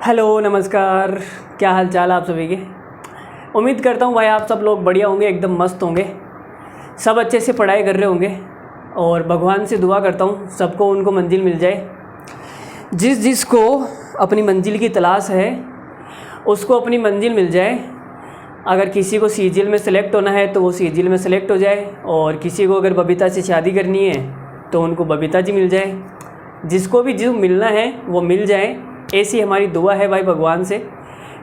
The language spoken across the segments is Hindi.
हेलो नमस्कार। क्या हाल चाल आप सभी के। उम्मीद करता हूँ भाई आप सब लोग बढ़िया होंगे, एकदम मस्त होंगे, सब अच्छे से पढ़ाई कर रहे होंगे और भगवान से दुआ करता हूँ सबको उनको मंजिल मिल जाए। जिसको अपनी मंजिल की तलाश है उसको अपनी मंजिल मिल जाए। अगर किसी को सीजीएल में सेलेक्ट होना है तो वो सीजीएल में सेलेक्ट हो जाए, और किसी को अगर बबीता से शादी करनी है तो उनको बबीता जी मिल जाए। जिसको भी जो मिलना है वो मिल जाए, ऐसी हमारी दुआ है भाई भगवान से।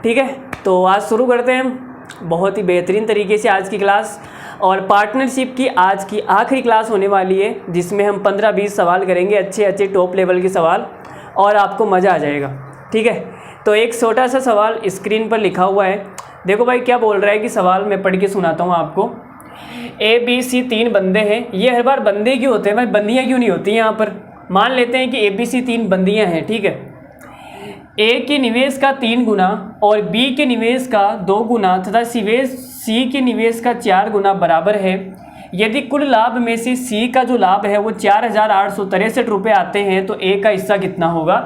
ठीक है, तो आज शुरू करते हैं हम बहुत ही बेहतरीन तरीके से आज की क्लास। और पार्टनरशिप की आज की आखिरी क्लास होने वाली है, जिसमें हम 15-20 सवाल करेंगे, अच्छे टॉप लेवल के सवाल, और आपको मज़ा आ जाएगा। ठीक है, तो एक छोटा सा सवाल स्क्रीन पर लिखा हुआ है। देखो भाई क्या बोल रहा है कि सवाल मैं पढ़ के सुनाता हूँ आपको। ABC 3 बंदे हैं। ये हर बार बंदे क्यों होते हैं भाई, बंदियाँ क्यों नहीं होती यहाँ पर। मान लेते हैं कि ABC 3 बंदियाँ हैं। ठीक है, A के निवेश का 3 गुना और B के निवेश का 2 गुना तथा C के निवेश का 4 गुना बराबर है। यदि कुल लाभ में से C का जो लाभ है वो 4,863 रुपये आते हैं तो A का हिस्सा कितना होगा।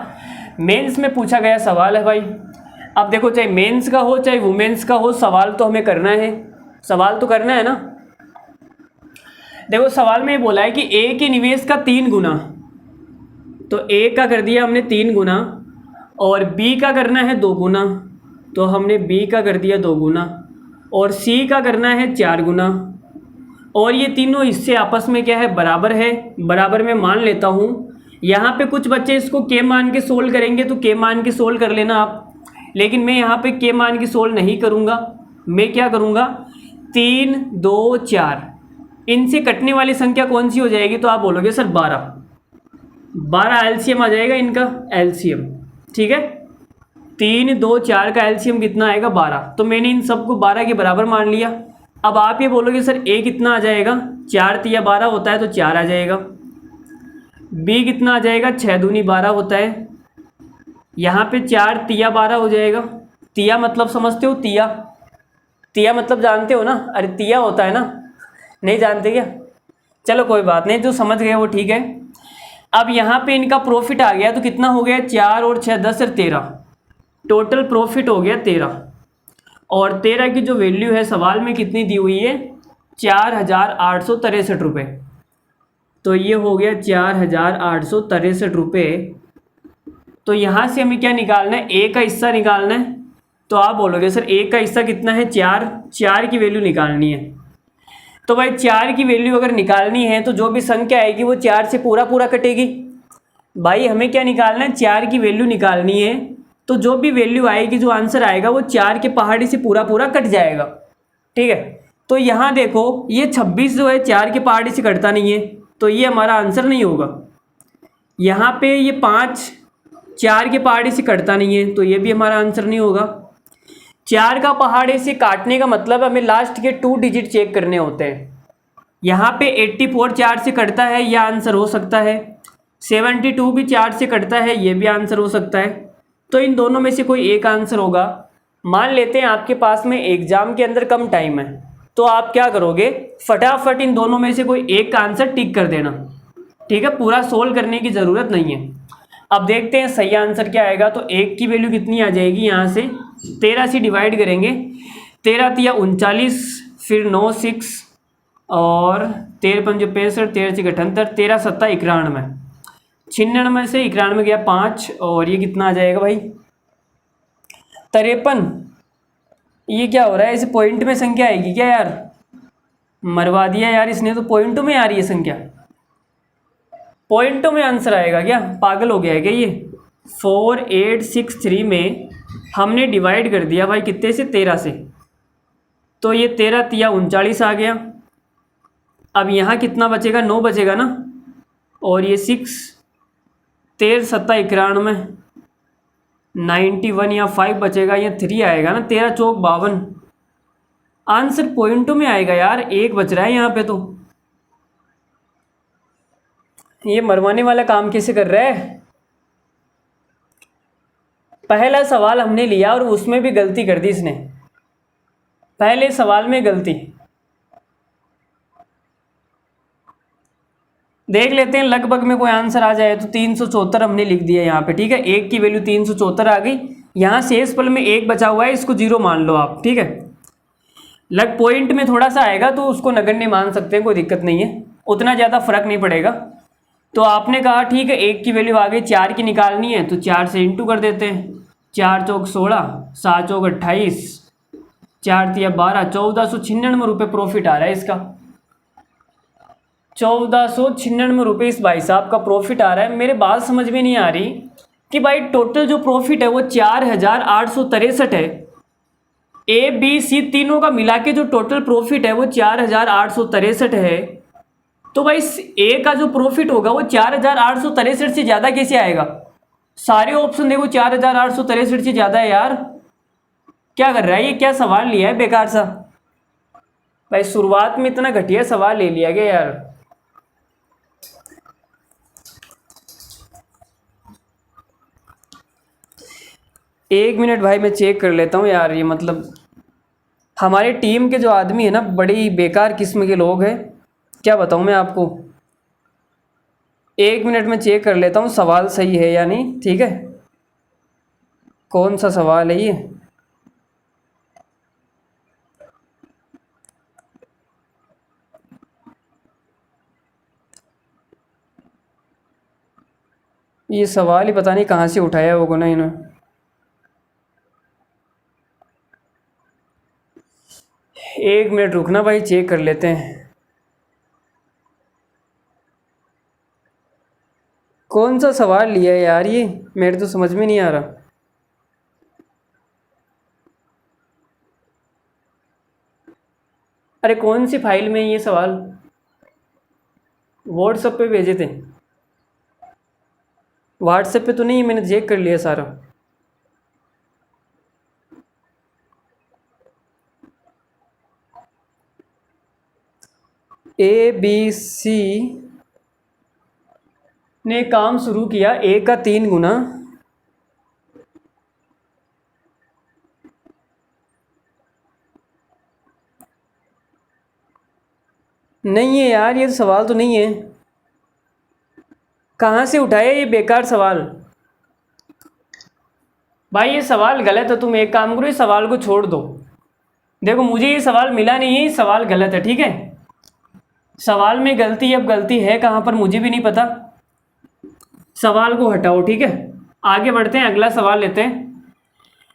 मेंस में पूछा गया सवाल है भाई। अब देखो, चाहे मेंस का हो चाहे वुमेंस का हो, सवाल तो हमें करना है, सवाल तो करना है ना। देखो सवाल में बोला है कि A के निवेश का 3 गुना, तो A का कर दिया हमने 3 गुना, और B का करना है 2 गुना, तो हमने B का कर दिया 2 गुना, और C का करना है 4 गुना। और ये तीनों हिस्से आपस में क्या है, बराबर है। बराबर में मान लेता हूँ। यहाँ पे कुछ बच्चे इसको K मान के सोल्व करेंगे तो K मान के सोल्व कर लेना आप, लेकिन मैं यहाँ पे K मान के सोल्व नहीं करूँगा। मैं क्या करूँगा, 3, 2, 4, इनसे कटने वाली संख्या कौन सी हो जाएगी, तो आप बोलोगे सर 12 एलसीएम आ जाएगा इनका, एलसीएम। ठीक है, 3, 2, 4 का एलसीएम कितना आएगा, 12। तो मैंने इन सबको 12 के बराबर मान लिया। अब आप ये बोलोगे सर A कितना आ जाएगा, 4 तिया 12 होता है तो 4 आ जाएगा। B कितना आ जाएगा, 6 दूनी 12 होता है। यहाँ पे 4 तिया 12 हो जाएगा। तिया मतलब समझते हो, तिया मतलब जानते हो ना। अरे तिया होता है ना, नहीं जानते क्या। चलो कोई बात नहीं, जो समझ गए वो ठीक है। अब यहाँ पे इनका प्रॉफिट आ गया तो कितना हो गया, 4 और 6 10 और 13, टोटल प्रॉफिट हो गया 13। और 13 की जो वैल्यू है सवाल में कितनी दी हुई है, 4,863 रुपये। तो ये हो गया 4,863 रुपये। तो यहाँ से हमें क्या निकालना है, A का हिस्सा निकालना है। तो आप बोलोगे सर A का हिस्सा कितना है, 4 की वैल्यू निकालनी है। तो भाई 4 की वैल्यू अगर निकालनी है तो जो भी संख्या आएगी वो 4 से पूरा कटेगी। भाई हमें क्या निकालना है, 4 की वैल्यू निकालनी है। तो जो भी वैल्यू आएगी, जो आंसर आएगा वो 4 के पहाड़ी से पूरा कट जाएगा। ठीक है, तो यहाँ देखो ये 26 जो है 4 के पहाड़ी से कटता नहीं है, तो ये हमारा आंसर नहीं होगा। यहाँ पे ये 5 4 के पहाड़ी से कटता नहीं है, तो ये भी हमारा आंसर नहीं होगा। 4 का पहाड़े से काटने का मतलब हमें लास्ट के 2 डिजिट चेक करने होते हैं। यहाँ पे 84 4 से कटता है, यह आंसर हो सकता है। 72 भी 4 से कटता है, ये भी आंसर हो सकता है। तो इन दोनों में से कोई एक आंसर होगा। मान लेते हैं आपके पास में एग्जाम के अंदर कम टाइम है, तो आप क्या करोगे, फटाफट इन दोनों में से कोई एक का आंसर टिक कर देना। ठीक है, पूरा सोल्व करने की ज़रूरत नहीं है। अब देखते हैं सही आंसर क्या आएगा। तो 1 की वैल्यू कितनी आ जाएगी, यहाँ से 13 से डिवाइड करेंगे। 13 तिया 39, फिर 9 6, और 13 पंजे 65, 13 से 78, 13 सत्ता 91, 96 से 91 गया 5, और ये कितना आ जाएगा भाई, 53। ये क्या हो रहा है, इसे पॉइंट में संख्या आएगी क्या यार, मरवा दिया यार इसने, तो पॉइंटों में आ रही है संख्या, पॉइंटों में आंसर आएगा क्या, पागल हो गया है क्या ये। 4863 में हमने डिवाइड कर दिया भाई कितने से, 13 से, तो ये 13 तिया 39 आ गया। अब यहाँ कितना बचेगा, 9 बचेगा ना, और ये 6, 13 सत्ता 91, 91 या 5 बचेगा, ये 3 आएगा ना, 13 चौक 52। आंसर पॉइंटों में आएगा यार, 1 बच रहा है यहाँ पे। तो ये मरवाने वाला काम कैसे कर रहा है। पहला सवाल हमने लिया और उसमें भी गलती कर दी इसने, पहले सवाल में गलती। देख लेते हैं लगभग में कोई आंसर आ जाए। तो 374 हमने लिख दिया यहाँ पे। ठीक है, 1 की वैल्यू 374 आ गई, यहाँ शेषफल में 1 बचा हुआ है, इसको 0 मान लो आप, ठीक है। लग पॉइंट में थोड़ा सा आएगा तो उसको नगण्य मान सकते हैं, कोई दिक्कत नहीं है, उतना ज़्यादा फर्क नहीं पड़ेगा। तो आपने कहा ठीक है 1 की वैल्यू आ गई, 4 की निकालनी है तो 4 से इंटू कर देते हैं। 4 चौक 16, 7 चौक 28, 4 तिया 12, 1496 रुपये प्रॉफिट आ रहा है इसका। 1496 रुपये इस भाई साहब का प्रॉफिट आ रहा है। मेरे बात समझ में नहीं आ रही कि भाई टोटल जो प्रॉफिट है वो 4863 है। ए बी सी तीनों का मिला के जो टोटल प्रॉफिट है वो 4863 है। तो भाई ए का जो प्रॉफिट होगा वो 4863 से ज़्यादा कैसे आएगा? सारे ऑप्शन देखो 4863 से ज़्यादा है यार। क्या कर रहा है ये, क्या सवाल लिया है बेकार सा भाई। शुरुआत में इतना घटिया सवाल ले लिया गया यार। एक मिनट भाई मैं चेक कर लेता हूँ यार। ये मतलब हमारी टीम के जो आदमी है ना बड़ी बेकार किस्म के लोग हैं, क्या बताऊँ मैं आपको। एक मिनट में चेक कर लेता हूँ सवाल सही है या नहीं, ठीक है। कौन सा सवाल है ये सवाल ही पता नहीं कहाँ से उठाया होगा ना इन्होंने। एक मिनट रुकना भाई, चेक कर लेते हैं कौन सा सवाल लिया है यार। ये मेरे तो समझ में नहीं आ रहा। अरे कौन सी फाइल में ये सवाल? व्हाट्सएप पे भेजे थे? व्हाट्सएप पे तो नहीं, मैंने चेक कर लिया सारा। ए बी सी ने काम शुरू किया ए का 3 गुना, नहीं है यार ये सवाल तो नहीं है। कहाँ से उठाया ये बेकार सवाल? भाई ये सवाल गलत है। तुम एक काम करो, इस सवाल को छोड़ दो। देखो मुझे ये सवाल मिला नहीं है, ये सवाल गलत है, ठीक है। सवाल में गलती, अब गलती है कहाँ पर मुझे भी नहीं पता। सवाल को हटाओ, ठीक है। आगे बढ़ते हैं, अगला सवाल लेते हैं।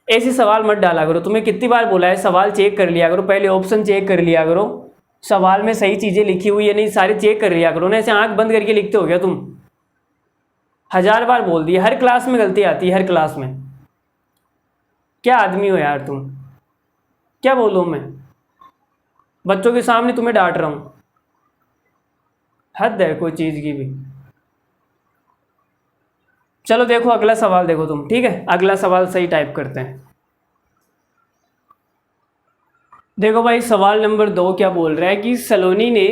ऐसे सवाल मत डाला करो। तुम्हें कितनी बार बोला है सवाल चेक कर लिया करो, पहले ऑप्शन चेक कर लिया करो, सवाल में सही चीज़ें लिखी हुई है नहीं सारे चेक कर लिया करो ना। ऐसे आंख बंद करके लिखते हो क्या तुम? 1000 बार बोल दिया, हर क्लास में गलती आती है, हर क्लास में। क्या आदमी हो यार तुम? क्या बोलूँ मैं? बच्चों के सामने तुम्हें डांट रहा हूँ, हद है कोई चीज़ की भी। चलो देखो अगला सवाल देखो तुम, ठीक है। अगला सवाल सही टाइप करते हैं। देखो भाई सवाल नंबर 2 क्या बोल रहा है कि सलोनी ने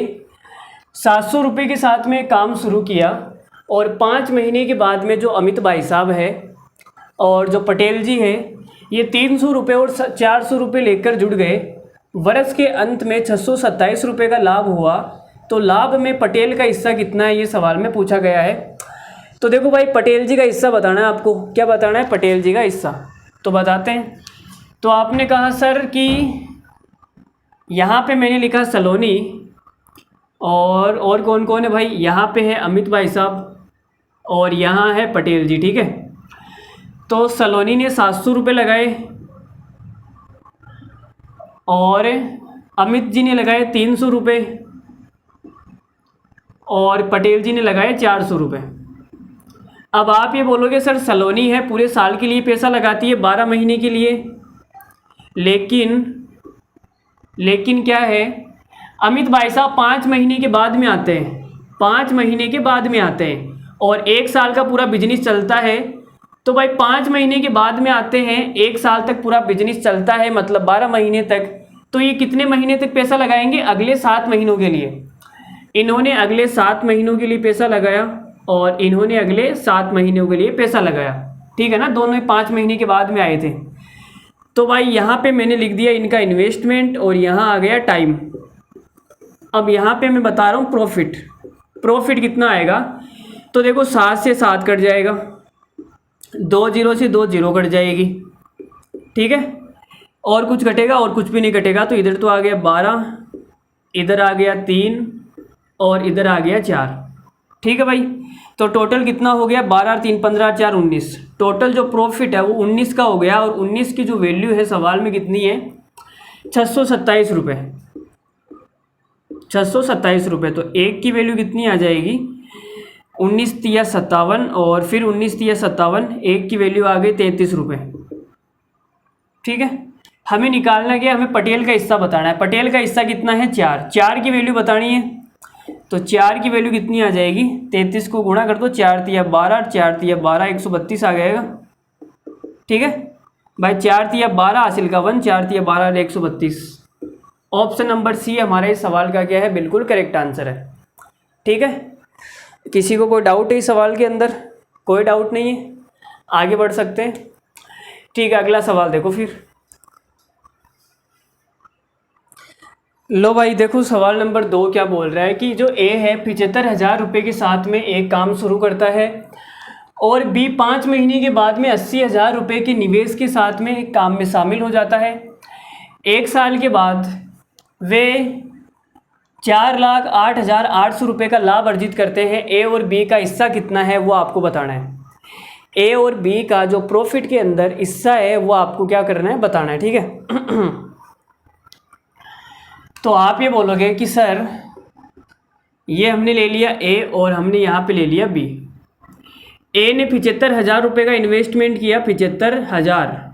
700 रुपये के साथ में काम शुरू किया और 5 महीने के बाद में जो अमित भाई साहब है और जो पटेल जी है ये 300 रुपये और 400 रुपये लेकर जुड़ गए। वर्ष के अंत में 627 रुपये का लाभ हुआ, तो लाभ में पटेल का हिस्सा कितना है, ये सवाल में पूछा गया है। तो देखो भाई पटेल जी का हिस्सा बताना है आपको। क्या बताना है? पटेल जी का हिस्सा। तो बताते हैं। तो आपने कहा सर कि यहाँ पे मैंने लिखा सलोनी और कौन कौन है भाई? यहाँ पे है अमित भाई साहब और यहाँ है पटेल जी, ठीक है। तो सलोनी ने 700 रुपये लगाए और अमित जी ने लगाए 300 रुपये और पटेल जी ने लगाए 400 रुपये। अब आप ये बोलोगे सर सलोनी है पूरे साल के लिए पैसा लगाती है, 12 महीने के लिए, लेकिन क्या है अमित भाई साहब 5 महीने के बाद में आते हैं, 5 महीने के बाद में आते हैं और 1 साल का पूरा बिजनेस चलता है। तो भाई 5 महीने के बाद में आते हैं, 1 साल तक पूरा बिजनेस चलता है, मतलब 12 महीने तक। तो ये कितने महीने तक पैसा लगाएंगे? अगले 7 महीनों के लिए। इन्होंने अगले 7 महीनों के लिए पैसा लगाया और इन्होंने अगले 7 महीनों के लिए पैसा लगाया, ठीक है ना। दोनों ही 5 महीने के बाद में आए थे। तो भाई यहाँ पे मैंने लिख दिया इनका इन्वेस्टमेंट और यहाँ आ गया टाइम। अब यहाँ पे मैं बता रहा हूँ प्रॉफिट कितना आएगा। तो देखो 7 से 7 कट जाएगा, 2 जीरो से 2 जीरो कट जाएगी, ठीक है, और कुछ घटेगा और कुछ भी नहीं घटेगा। तो इधर तो आ गया 12, इधर आ गया 3 और इधर आ गया 4। ठीक है भाई, तो टोटल कितना हो गया, 12 3 15 4 19। टोटल जो प्रॉफिट है वो 19 का हो गया, और 19 की जो वैल्यू है सवाल में कितनी है, 627 रुपये। 627 रुपये। तो एक की वैल्यू कितनी आ जाएगी, 19 तिया 57, और फिर 19 तिया 57, एक की वैल्यू आ गई 33 रुपये। ठीक है, हमें निकालना क्या, हमें पटेल का हिस्सा बताना है। पटेल का हिस्सा कितना है, 4। 4 की वैल्यू बतानी है, तो 4 की वैल्यू कितनी आ जाएगी, 33 को गुणा कर दो, 4 तिया 12, 4 तिया 12, 132 आ जाएगा। ठीक है भाई, 4 तिया 12 हासिल का 1, 4 तिया 12 132। ऑप्शन नंबर सी हमारे इस सवाल का क्या है, बिल्कुल करेक्ट आंसर है। ठीक है, किसी को कोई डाउट है इस सवाल के अंदर, कोई डाउट नहीं है, आगे बढ़ सकते हैं। ठीक है, अगला सवाल देखो फिर। लो भाई देखो, सवाल नंबर 2 क्या बोल रहा है कि जो ए है 75,000 रुपये के साथ में एक काम शुरू करता है, और बी 5 महीने के बाद में 80,000 रुपये के निवेश के साथ में एक काम में शामिल हो जाता है। 1 साल के बाद वे 4,08,800 रुपये का लाभ अर्जित करते हैं। ए और बी का हिस्सा कितना है वो आपको बताना है। ए और बी का जो प्रॉफिट के अंदर हिस्सा है वो आपको क्या करना है, बताना है। ठीक है तो आप ये बोलोगे कि सर ये हमने ले लिया ए और हमने यहाँ पे ले लिया बी। ए ने 75,000 रुपये का इन्वेस्टमेंट किया, 75,000,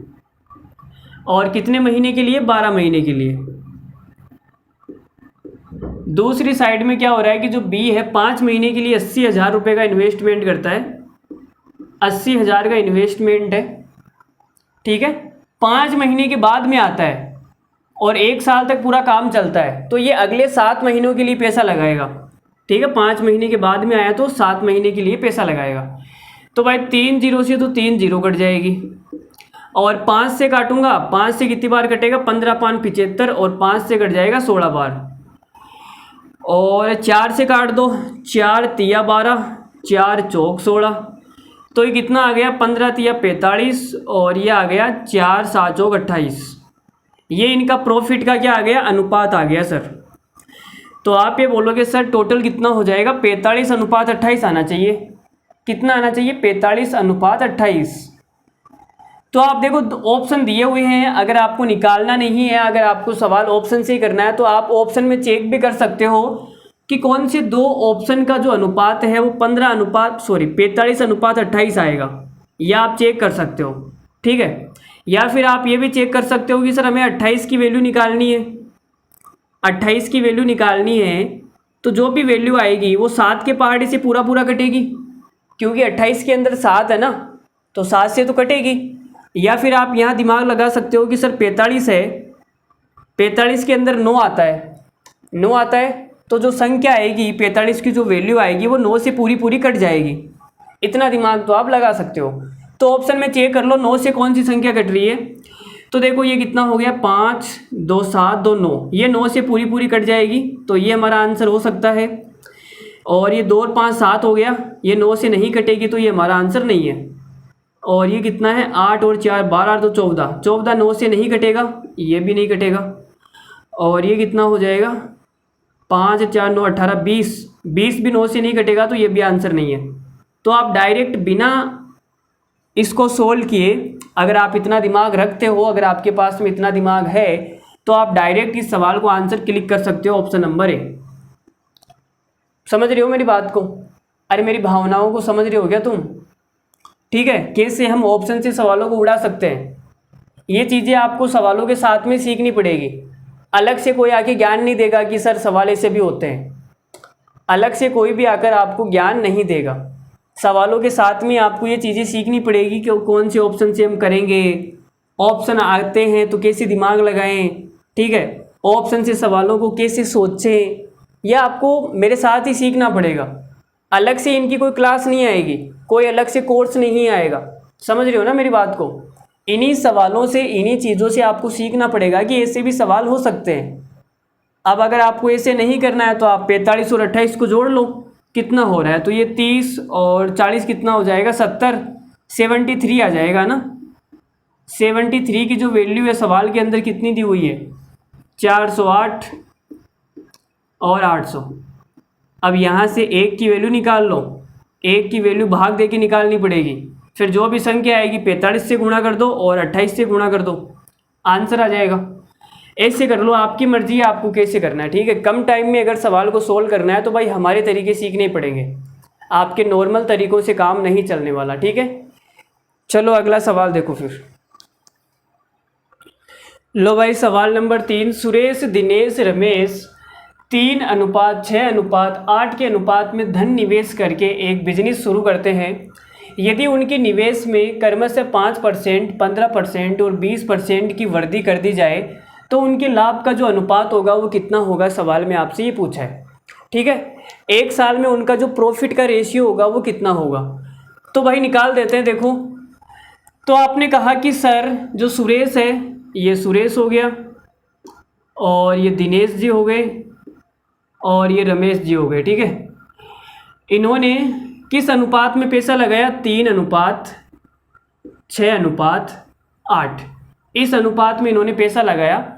और कितने महीने के लिए, 12 महीने के लिए। दूसरी साइड में क्या हो रहा है कि जो बी है 5 महीने के लिए 80,000 रुपये का इन्वेस्टमेंट करता है, 80,000 का इन्वेस्टमेंट है। ठीक है, 5 महीने के बाद में आता है और 1 साल तक पूरा काम चलता है, तो ये अगले 7 महीनों के लिए पैसा लगाएगा। ठीक है, 5 महीने के बाद में आया तो 7 महीने के लिए पैसा लगाएगा। तो भाई 3 जीरो से तो 3 जीरो कट जाएगी, और 5 से काटूंगा, 5 से कितनी बार कटेगा, 15 5 75, और 5 से कट जाएगा 16 बार, और 4 से काट दो, 4 तिया 12, 4 चौक 16, तो ये कितना आ गया, 15 तिया 45, और ये आ गया 4 7 चौक 28। ये इनका प्रॉफिट का क्या आ गया, अनुपात आ गया सर। तो आप ये बोलोगे सर टोटल कितना हो जाएगा, 45:28 आना चाहिए। कितना आना चाहिए, 45:28। तो आप देखो ऑप्शन दिए हुए हैं, अगर आपको निकालना नहीं है, अगर आपको सवाल ऑप्शन से ही करना है, तो आप ऑप्शन में चेक भी कर सकते हो कि कौन से 2 ऑप्शन का जो अनुपात है वो 45:28 आएगा, या आप चेक कर सकते हो। ठीक है, या फिर आप ये भी चेक कर सकते हो कि सर हमें 28 की वैल्यू निकालनी है, 28 की वैल्यू निकालनी है, तो जो भी वैल्यू आएगी वो 7 के पहाड़े से पूरा पूरा कटेगी, क्योंकि 28 के अंदर 7 है ना, तो 7 से तो कटेगी। या फिर आप यहाँ दिमाग लगा सकते हो कि सर 45 है, 45 के अंदर 9 आता है, 9 आता है, तो जो संख्या आएगी 45 की जो वैल्यू आएगी वो 9 से पूरी पूरी कट जाएगी। इतना दिमाग तो आप लगा सकते हो। तो ऑप्शन में चेक कर लो 9 से कौन सी संख्या कट रही है। तो देखो ये कितना हो गया, 5 2 7 2 9, ये 9 से पूरी पूरी कट जाएगी, तो ये हमारा आंसर हो सकता है। और ये 2 और 5 7 हो गया, ये 9 से नहीं कटेगी, तो ये हमारा आंसर नहीं है। और ये कितना है, 8 और 4 12, तो 14, 14 9 से नहीं कटेगा, ये भी नहीं कटेगा। और ये कितना हो जाएगा, 5 4 9 18 20, 20 भी 9 से नहीं कटेगा, तो ये भी आंसर नहीं है। तो आप डायरेक्ट बिना इसको सोल्व किए, अगर आप इतना दिमाग रखते हो, अगर आपके पास में इतना दिमाग है, तो आप डायरेक्ट इस सवाल को आंसर क्लिक कर सकते हो, ऑप्शन नंबर ए। समझ रहे हो मेरी बात को, अरे मेरी भावनाओं को समझ रहे हो क्या तुम। ठीक है, कैसे हम ऑप्शन से सवालों को उड़ा सकते हैं, ये चीज़ें आपको सवालों के साथ में सीखनी पड़ेगी। अलग से कोई आके ज्ञान नहीं देगा कि सर सवाल ऐसे भी होते हैं, अलग से कोई भी आकर आपको ज्ञान नहीं देगा। सवालों के साथ में आपको ये चीज़ें सीखनी पड़ेगी कि कौन से ऑप्शन से हम करेंगे, ऑप्शन आते हैं तो कैसे दिमाग लगाएं। ठीक है, ऑप्शन से सवालों को कैसे सोचें, यह आपको मेरे साथ ही सीखना पड़ेगा। अलग से इनकी कोई क्लास नहीं आएगी, कोई अलग से कोर्स नहीं आएगा। समझ रहे हो ना मेरी बात को। इन्हीं सवालों से, इन्हीं चीज़ों से आपको सीखना पड़ेगा कि ऐसे भी सवाल हो सकते हैं। अब अगर आपको ऐसे नहीं करना है तो आप 45 और 28 को जोड़ लो, कितना हो रहा है, तो ये 30 और 40 कितना हो जाएगा, 70, 73 आ जाएगा ना, 73 की जो वैल्यू है सवाल के अंदर कितनी दी हुई है, 408 और 800। अब यहाँ से एक की वैल्यू निकाल लो, एक की वैल्यू भाग दे के निकालनी पड़ेगी, फिर जो भी संख्या आएगी 45 से गुणा कर दो और 28 से गुणा कर दो, आंसर आ जाएगा। ऐसे कर लो, आपकी मर्जी है आपको कैसे करना है, ठीक है। कम टाइम में अगर सवाल को सोल्व करना है तो भाई हमारे तरीके सीखने पड़ेंगे, आपके नॉर्मल तरीक़ों से काम नहीं चलने वाला, ठीक है। चलो अगला सवाल देखो फिर। लो भाई सवाल नंबर 3, सुरेश, दिनेश, रमेश 3:6:8 के अनुपात में धन निवेश करके एक बिजनेस शुरू करते हैं। यदि उनके निवेश में क्रमशः 5%, 15% और 20% की वृद्धि कर दी जाए तो उनके लाभ का जो अनुपात होगा वो कितना होगा, सवाल में आपसे ये पूछा है, ठीक है। एक साल में उनका जो प्रॉफिट का रेशियो होगा वो कितना होगा, तो भाई निकाल देते हैं। देखो, तो आपने कहा कि सर जो सुरेश है, ये सुरेश हो गया और ये दिनेश जी हो गए और ये रमेश जी हो गए, ठीक है। इन्होंने किस अनुपात में पैसा लगाया, 3:6:8, इस अनुपात में इन्होंने पैसा लगाया।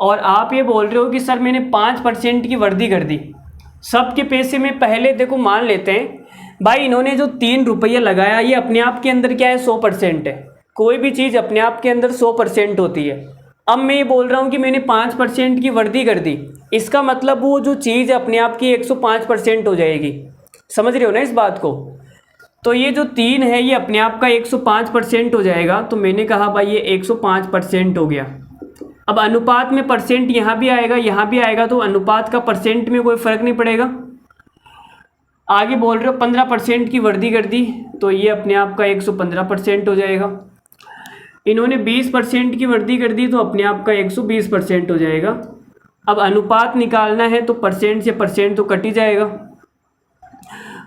और आप ये बोल रहे हो कि सर मैंने 5% की वृद्धि कर दी सबके पैसे में। पहले देखो मान लेते हैं भाई, इन्होंने जो 3 रुपये लगाया ये अपने आप के अंदर क्या है, 100% है। कोई भी चीज़ अपने आप के अंदर 100% होती है। अब मैं ये बोल रहा हूँ कि मैंने 5% की वृद्धि कर दी, इसका मतलब वो जो चीज़ अपने आप की 105% हो जाएगी। समझ रहे हो ना इस बात को। तो ये जो 3 है ये अपने आप का 105% हो जाएगा। तो मैंने कहा भाई ये 105% हो गया। अब अनुपात में परसेंट यहाँ भी आएगा, यहाँ भी आएगा, तो अनुपात का परसेंट में कोई फ़र्क नहीं पड़ेगा। आगे बोल रहे हो 15% की वृद्धि कर दी, तो ये अपने आप का 115% हो जाएगा। इन्होंने 20% की वृद्धि कर दी, तो अपने आप का 120% हो जाएगा। अब अनुपात निकालना है तो परसेंट से परसेंट तो कट ही जाएगा,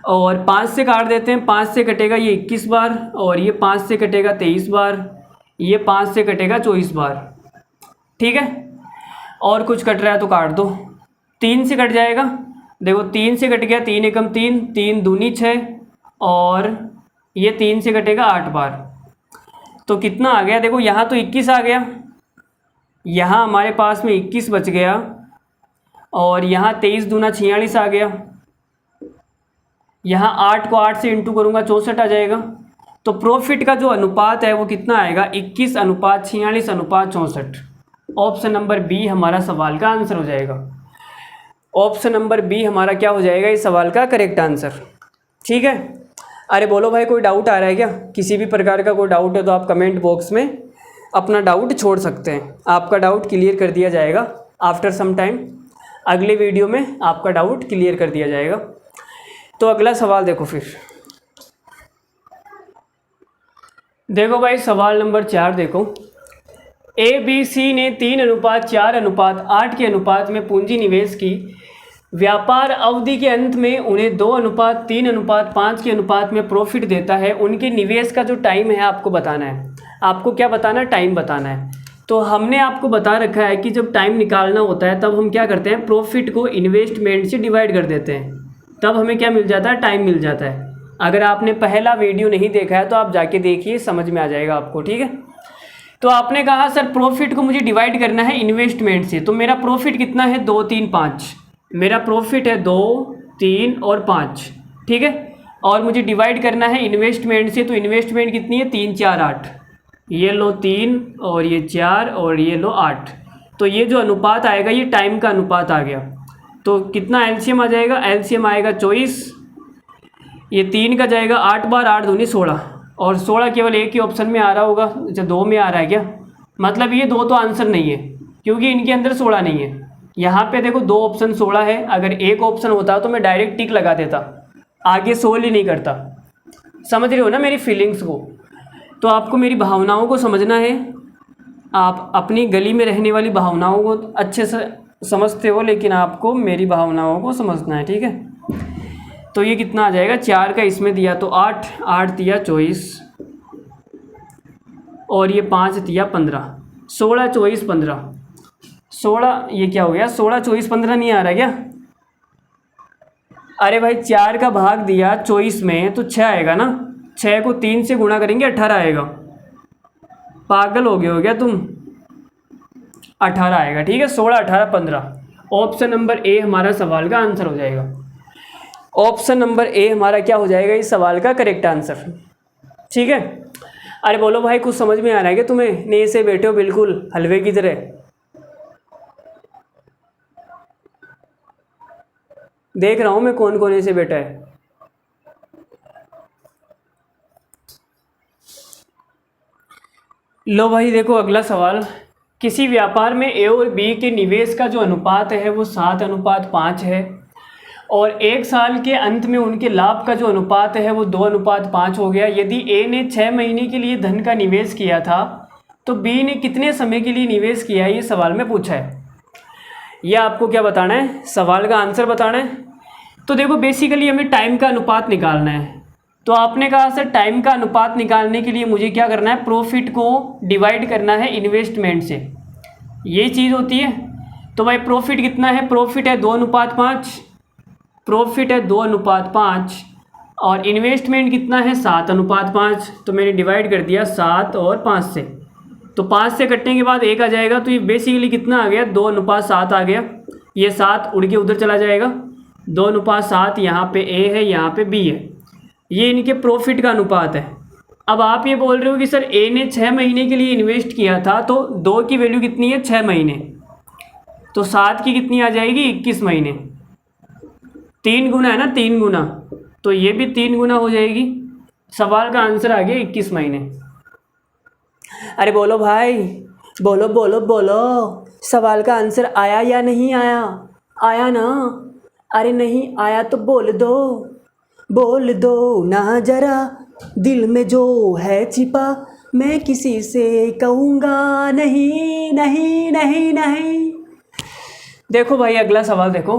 और 5 से काट देते हैं। 5 से कटेगा ये 21 बार, और ये 5 से कटेगा 23 बार, ये 5 से कटेगा 24 बार, ठीक है। और कुछ कट रहा है तो काट दो। 3 से कट जाएगा, देखो 3 से कट गया, 3 एकम 3, 3 दूनी 6, और ये 3 से कटेगा 8 बार। तो कितना आ गया, देखो यहाँ तो 21 आ गया, यहाँ हमारे पास में 21 बच गया, और यहाँ 23 दूना 46 आ गया। यहाँ 8 को 8 से इंटू करूँगा 64 आ जाएगा। तो प्रॉफिट का जो अनुपात है वो कितना आएगा, 21:46:64। ऑप्शन नंबर बी हमारा सवाल का आंसर हो जाएगा। ऑप्शन नंबर बी हमारा क्या हो जाएगा इस सवाल का करेक्ट आंसर, ठीक है। अरे बोलो भाई, कोई डाउट आ रहा है क्या? किसी भी प्रकार का कोई डाउट है तो आप कमेंट बॉक्स में अपना डाउट छोड़ सकते हैं, आपका डाउट क्लियर कर दिया जाएगा आफ्टर सम टाइम। अगले वीडियो में आपका डाउट क्लियर कर दिया जाएगा। तो अगला सवाल देखो फिर। देखो भाई सवाल नंबर 4 देखो। ABC ने 3:4:8 के अनुपात में पूंजी निवेश की। व्यापार अवधि के अंत में उन्हें 2:3:5 के अनुपात में प्रॉफिट देता है। उनके निवेश का जो टाइम है आपको बताना है। आपको क्या बताना है, टाइम बताना है। तो हमने आपको बता रखा है कि जब टाइम निकालना होता है तब हम क्या करते हैं, प्रॉफिट को इन्वेस्टमेंट से डिवाइड कर देते हैं, तब हमें क्या मिल जाता है, टाइम मिल जाता है। अगर आपने पहला वीडियो नहीं देखा है तो आप जाके देखिए, समझ में आ जाएगा आपको, ठीक है। तो आपने कहा सर प्रॉफिट को मुझे डिवाइड करना है इन्वेस्टमेंट से, तो मेरा प्रॉफिट कितना है, 2, 3, 5। मेरा प्रॉफिट है 2, 3 और 5, ठीक है। और मुझे डिवाइड करना है इन्वेस्टमेंट से, तो इन्वेस्टमेंट कितनी है, 3, 4, 8। ये लो 3 और ये 4 और ये लो 8। तो ये जो अनुपात आएगा ये टाइम का अनुपात आ गया। तो कितना एलसीएम आ जाएगा, एलसीएम आएगा 24। ये 3 का जाएगा 8 बार, 8 दूनी 16, और 16 केवल एक ही ऑप्शन में आ रहा होगा। अच्छा 2 में आ रहा है क्या, मतलब ये 2 तो आंसर नहीं है क्योंकि इनके अंदर 16 नहीं है। यहाँ पे देखो 2 ऑप्शन 16 है, अगर एक ऑप्शन होता तो मैं डायरेक्ट टिक लगा देता, आगे सोल्व ही नहीं करता। समझ रहे हो ना मेरी फीलिंग्स को। तो आपको मेरी भावनाओं को समझना है। आप अपनी गली में रहने वाली भावनाओं को अच्छे से समझते हो, लेकिन आपको मेरी भावनाओं को समझना है, ठीक है। तो ये कितना आ जाएगा, 4 का इसमें दिया तो 8, 8 दिया 24, और ये 5 दिया 15, 16, 24, 15, 16। ये क्या हो गया, 16, 24, 15 नहीं आ रहा क्या? अरे भाई 4 का भाग दिया 24 में तो 6 आएगा ना, 6 को 3 से गुणा करेंगे 18 आएगा। पागल हो गए हो क्या तुम? 18 आएगा, ठीक है, 16, 18, 15। ऑप्शन नंबर ए हमारा सवाल का आंसर हो जाएगा। ऑप्शन नंबर ए हमारा क्या हो जाएगा इस सवाल का करेक्ट आंसर, ठीक है। अरे बोलो भाई, कुछ समझ में आ रहा है क्या तुम्हें? नए से बैठे हो बिल्कुल हलवे की तरह। देख रहा हूँ मैं कौन कौन ऐसे बैठा है। लो भाई देखो अगला सवाल। किसी व्यापार में ए और बी के निवेश का जो अनुपात है वो 7:5 है, और एक साल के अंत में उनके लाभ का जो अनुपात है वो 2:5 हो गया। यदि ए ने 6 महीने के लिए धन का निवेश किया था तो बी ने कितने समय के लिए निवेश किया है, ये सवाल में पूछा है। यह आपको क्या बताना है, सवाल का आंसर बताना है। तो देखो बेसिकली हमें टाइम का अनुपात निकालना है। तो आपने कहा सर टाइम का अनुपात निकालने के लिए मुझे क्या करना है, प्रॉफिट को डिवाइड करना है इन्वेस्टमेंट से, ये चीज़ होती है। तो भाई प्रॉफिट कितना है, प्रॉफिट है 2:5, प्रॉफिट है 2:5, और इन्वेस्टमेंट कितना है 7:5। तो मैंने डिवाइड कर दिया 7 और 5 से, तो 5 से कटने के बाद 1 आ जाएगा। तो ये बेसिकली कितना आ गया, 2:7 आ गया। ये 7 उड़ के उधर चला जाएगा, 2:7। यहाँ पे ए है, यहाँ पे बी है, ये इनके प्रॉफिट का अनुपात है। अब आप ये बोल रहे हो कि सर ए ने 6 महीने के लिए इन्वेस्ट किया था, तो 2 की वैल्यू कितनी है 6 महीने, तो 7 की कितनी आ जाएगी 21 महीने। 3 गुना है ना, 3 गुना, तो ये भी 3 गुना हो जाएगी। सवाल का आंसर आ गया 21 महीने। अरे बोलो भाई, बोलो बोलो बोलो, सवाल का आंसर आया या नहीं आया? आया ना? अरे नहीं आया तो बोल दो ना जरा, दिल में जो है छिपा मैं किसी से कहूँगा नहीं नहीं नहीं नहीं। देखो भाई अगला सवाल देखो।